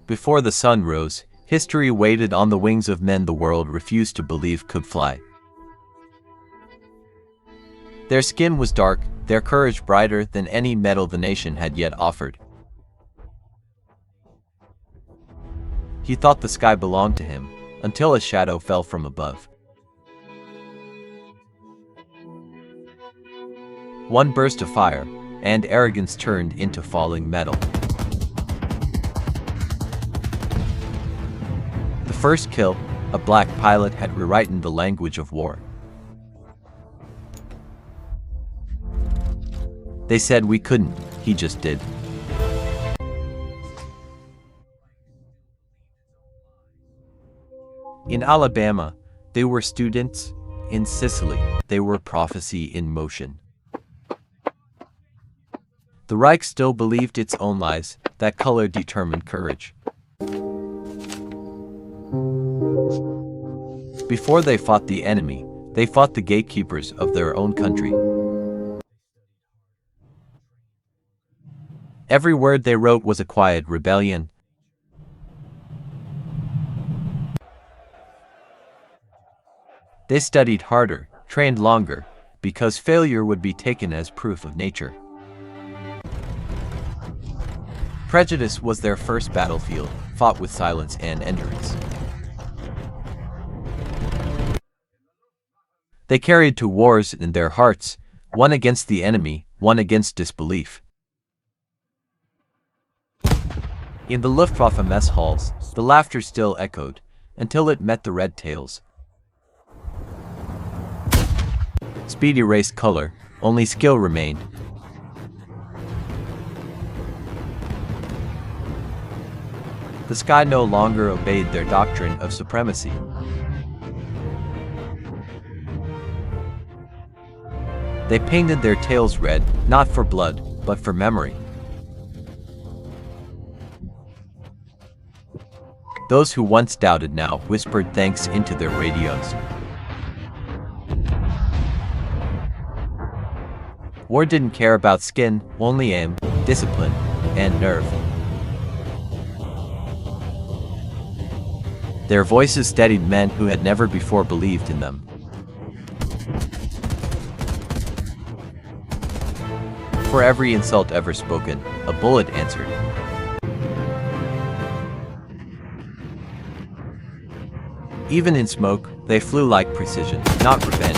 Before the sun rose, history waited on the wings of men the world refused to believe could fly. Their skin was dark, their courage brighter than any medal the nation had yet offered. He thought the sky belonged to him, until a shadow fell from above. One burst of fire, and arrogance turned into falling metal. The first kill, a black pilot, had rewritten the language of war. They said we couldn't, he just did. In Alabama, they were students. In Sicily, they were prophecy in motion. The Reich still believed its own lies, that color determined courage. Before they fought the enemy, they fought the gatekeepers of their own country. Every word they wrote was a quiet rebellion. They studied harder, trained longer, because failure would be taken as proof of nature. Prejudice was their first battlefield, fought with silence and endurance. They carried to wars in their hearts, one against the enemy, one against disbelief. In the Luftwaffe mess halls, the laughter still echoed, until it met the red tails. Speed erased color, only skill remained. The sky no longer obeyed their doctrine of supremacy. They painted their tails red, not for blood, but for memory. Those who once doubted now whispered thanks into their radios. War didn't care about skin, only aim, discipline, and nerve. Their voices steadied men who had never before believed in them. For every insult ever spoken, a bullet answered. Even in smoke, they flew like precision, not revenge.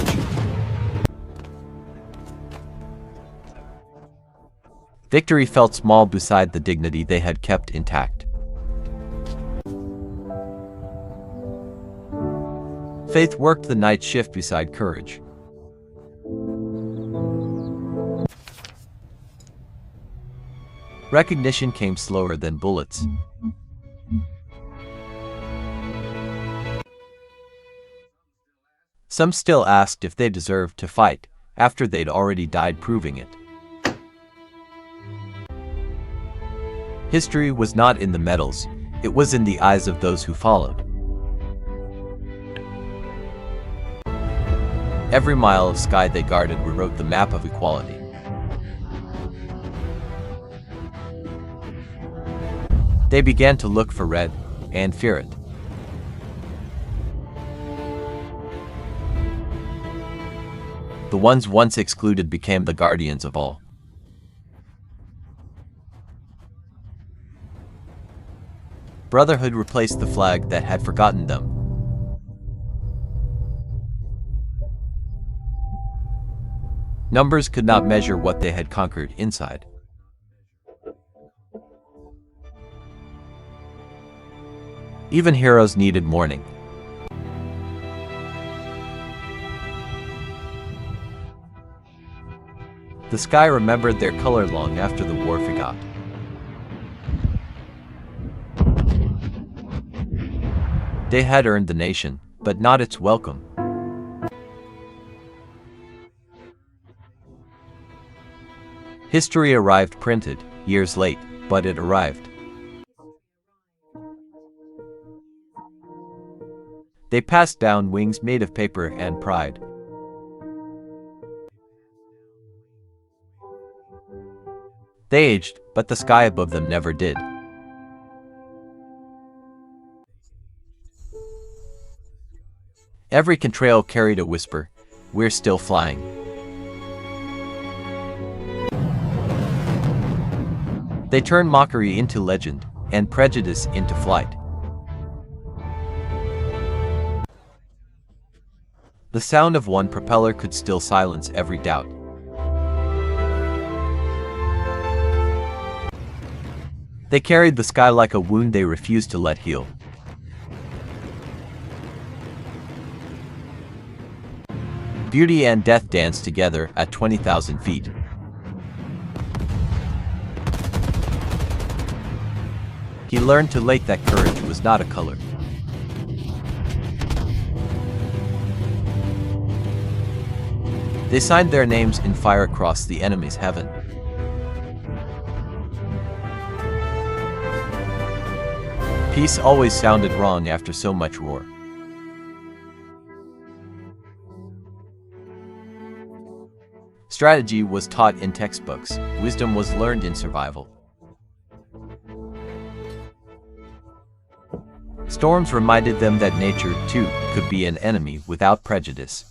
Victory felt small beside the dignity they had kept intact. Faith worked the night shift beside courage. Recognition came slower than bullets. Some still asked if they deserved to fight, after they'd already died proving it. History was not in the medals, it was in the eyes of those who followed. Every mile of sky they guarded rewrote the map of equality. They began to look for red, and fear it. The ones once excluded became the guardians of all. Brotherhood replaced the flag that had forgotten them. Numbers could not measure what they had conquered inside. Even heroes needed mourning. The sky remembered their color long after the war forgot. They had earned the nation, but not its welcome. History arrived printed, years late, but it arrived. They passed down wings made of paper and pride. They aged, but the sky above them never did. Every contrail carried a whisper, "We're still flying." They turned mockery into legend, and prejudice into flight. The sound of one propeller could still silence every doubt. They carried the sky like a wound they refused to let heal. Beauty and death danced together at 20,000 feet. He learned too late that courage was not a color. They signed their names in fire across the enemy's heaven. Peace always sounded wrong after so much war. Strategy was taught in textbooks, wisdom was learned in survival. Storms reminded them that nature, too, could be an enemy without prejudice.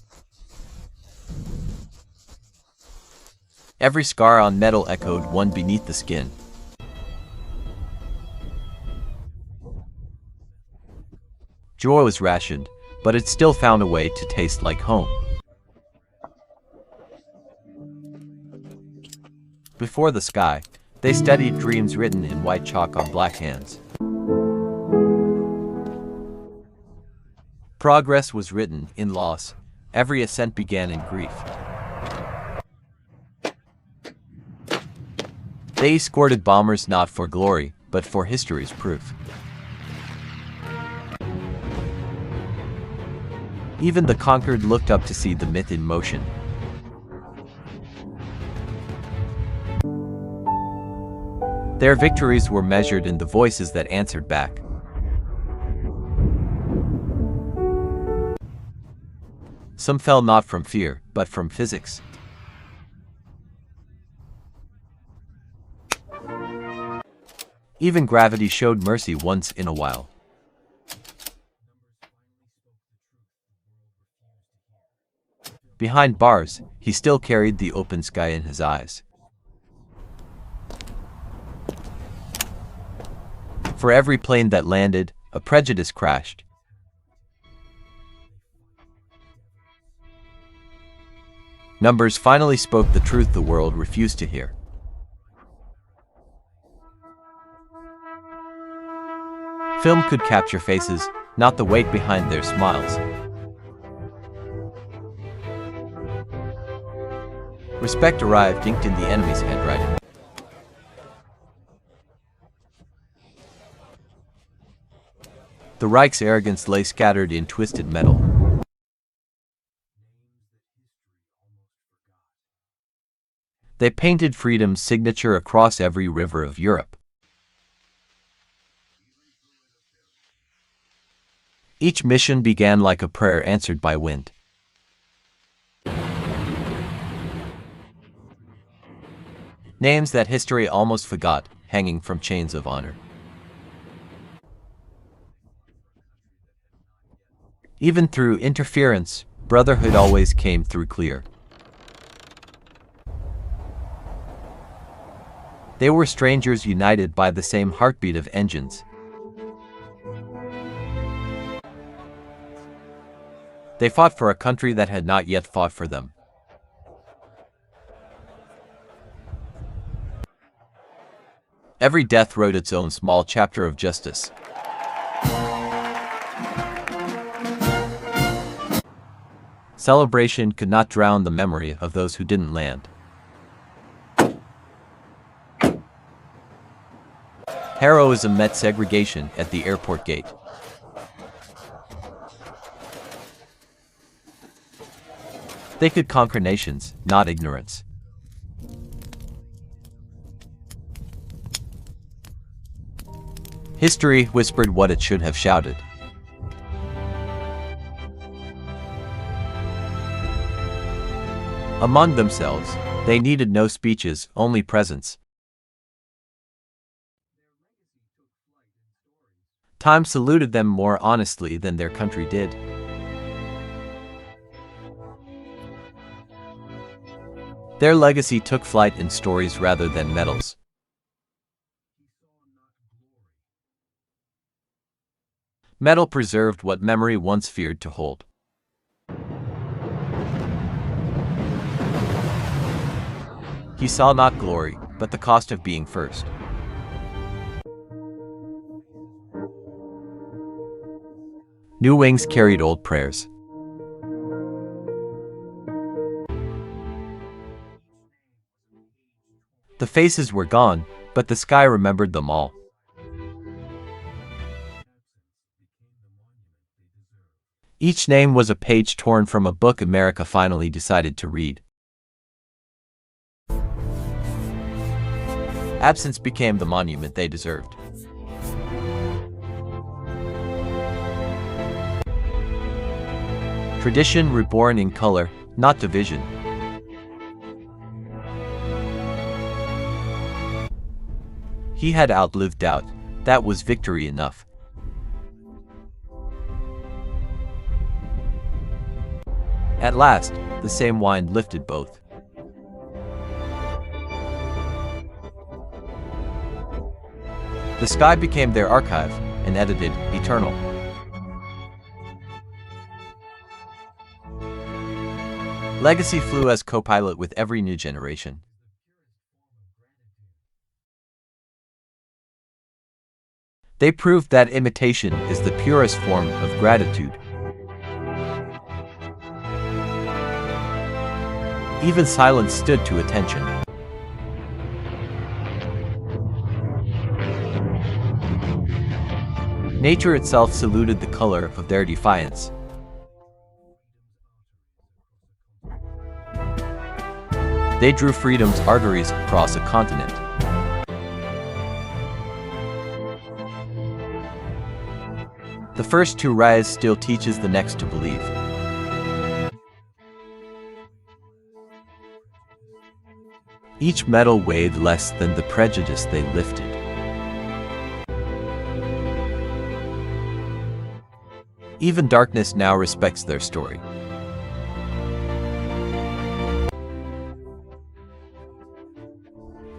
Every scar on metal echoed one beneath the skin. Joy was rationed, but it still found a way to taste like home. Before the sky, they studied dreams written in white chalk on black hands. Progress was written in loss. Every ascent began in grief. They escorted bombers not for glory, but for history's proof. Even the conquered looked up to see the myth in motion. Their victories were measured in the voices that answered back. Some fell not from fear, but from physics. Even gravity showed mercy once in a while. Behind bars, he still carried the open sky in his eyes. For every plane that landed, a prejudice crashed. Numbers finally spoke the truth the world refused to hear. Film could capture faces, not the weight behind their smiles. Respect arrived inked in the enemy's handwriting. The Reich's arrogance lay scattered in twisted metal. They painted freedom's signature across every river of Europe. Each mission began like a prayer answered by wind. Names that history almost forgot, hanging from chains of honor. Even through interference, brotherhood always came through clear. They were strangers united by the same heartbeat of engines. They fought for a country that had not yet fought for them. Every death wrote its own small chapter of justice. Celebration could not drown the memory of those who didn't land. Heroism met segregation at the airport gate. They could conquer nations, not ignorance. History whispered what it should have shouted. Among themselves, they needed no speeches, only presence. Time saluted them more honestly than their country did. Their legacy took flight in stories rather than medals. Metal preserved what memory once feared to hold. He saw not glory, but the cost of being first. New wings carried old prayers. The faces were gone, but the sky remembered them all. Each name was a page torn from a book America finally decided to read. Absence became the monument they deserved. Tradition reborn in color, not division. He had outlived doubt. That was victory enough. At last, the same wind lifted both. The sky became their archive, and edited, eternal. Legacy flew as co-pilot with every new generation. They proved that imitation is the purest form of gratitude. Even silence stood to attention. Nature itself saluted the color of their defiance. They drew freedom's arteries across a continent. The first to rise still teaches the next to believe. Each medal weighed less than the prejudice they lifted. Even darkness now respects their story.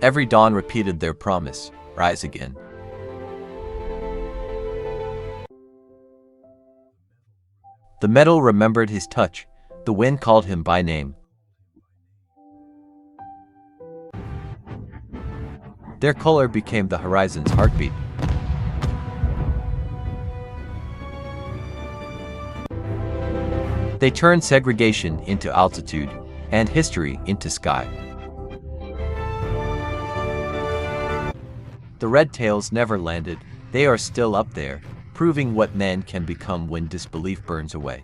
Every dawn repeated their promise, rise again. The metal remembered his touch, the wind called him by name. Their color became the horizon's heartbeat. They turned segregation into altitude, and history into sky. The red tails never landed, they are still up there, proving what men can become when disbelief burns away.